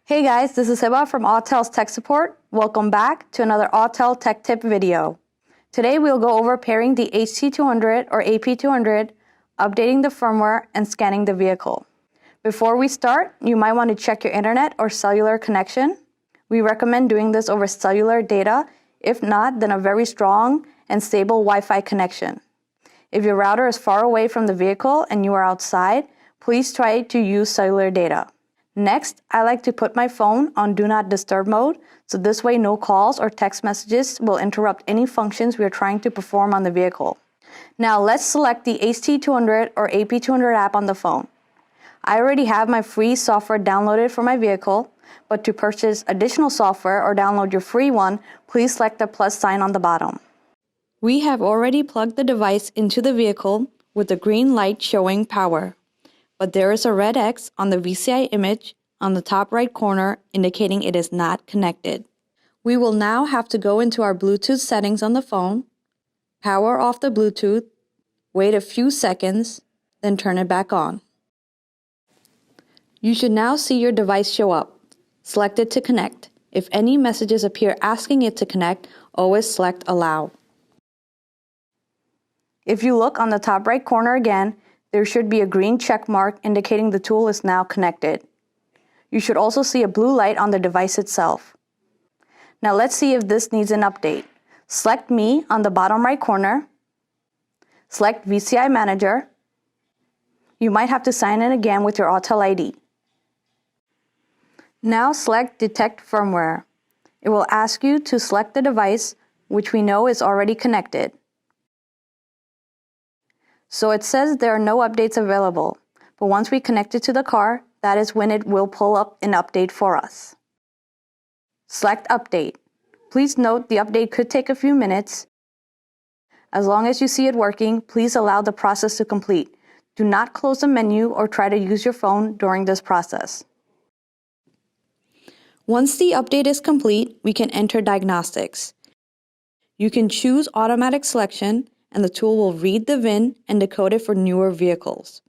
Hey guys, this is Hiba from Autel's Tech Support. Welcome back to another Autel Tech Tip video. Today we'll go over pairing the HT200 or AP200, updating the firmware, and scanning the vehicle. Before we start, you might want to check your internet or cellular connection. We recommend doing this over cellular data. If not, then a very strong and stable Wi-Fi connection. If your router is far away from the vehicle and you are outside, please try to use cellular data. Next, I like to put my phone on Do Not Disturb mode, so this way no calls or text messages will interrupt any functions we are trying to perform on the vehicle. Now let's select the HT200 or AP200 app on the phone. I already have my free software downloaded for my vehicle, but to purchase additional software or download your free one, please select the plus sign on the bottom. We have already plugged the device into the vehicle with the green light showing power. But there is a red X on the VCI image on the top right corner indicating it is not connected. We will now have to go into our Bluetooth settings on the phone, power off the Bluetooth, wait a few seconds, then turn it back on. You should now see your device show up. Select it to connect. If any messages appear asking it to connect, always select Allow. If you look on the top right corner again, there should be a green check mark indicating the tool is now connected. You should also see a blue light on the device itself. Now let's see if this needs an update. Select Me on the bottom right corner. Select VCI Manager. You might have to sign in again with your Autel ID. Now select Detect Firmware. It will ask you to select the device, which we know is already connected. So it says there are no updates available, but once we connect it to the car, that is when it will pull up an update for us. Select Update. Please note the update could take a few minutes. As long as you see it working, please allow the process to complete. Do not close the menu or try to use your phone during this process. Once the update is complete, we can enter diagnostics. You can choose automatic selection, and the tool will read the VIN and decode it for newer vehicles.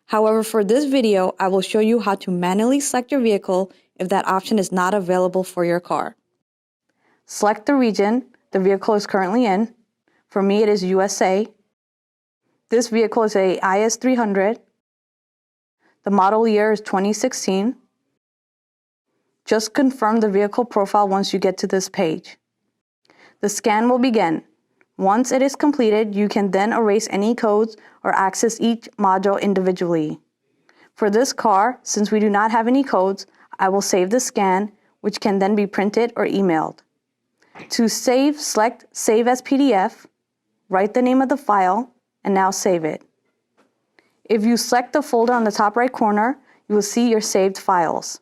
However, for this video, I will show you how to manually select your vehicle if that option is not available for your car. Select the region the vehicle is currently in. For me, it is USA. This vehicle is a IS300. The model year is 2016. Just confirm the vehicle profile once you get to this page. The scan will begin. Once it is completed, you can then erase any codes or access each module individually. For this car, since we do not have any codes, I will save the scan, which can then be printed or emailed. To save, select Save as PDF, write the name of the file, and now save it. If you select the folder on the top right corner, you will see your saved files,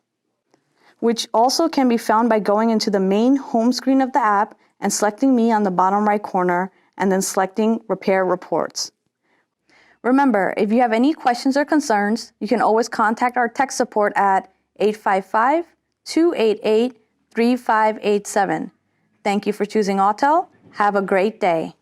which also can be found by going into the main home screen of the app and selecting Me on the bottom right corner, and then selecting Repair Reports. Remember, if you have any questions or concerns, you can always contact our tech support at 855-288-3587. Thank you for choosing Autel. Have a great day.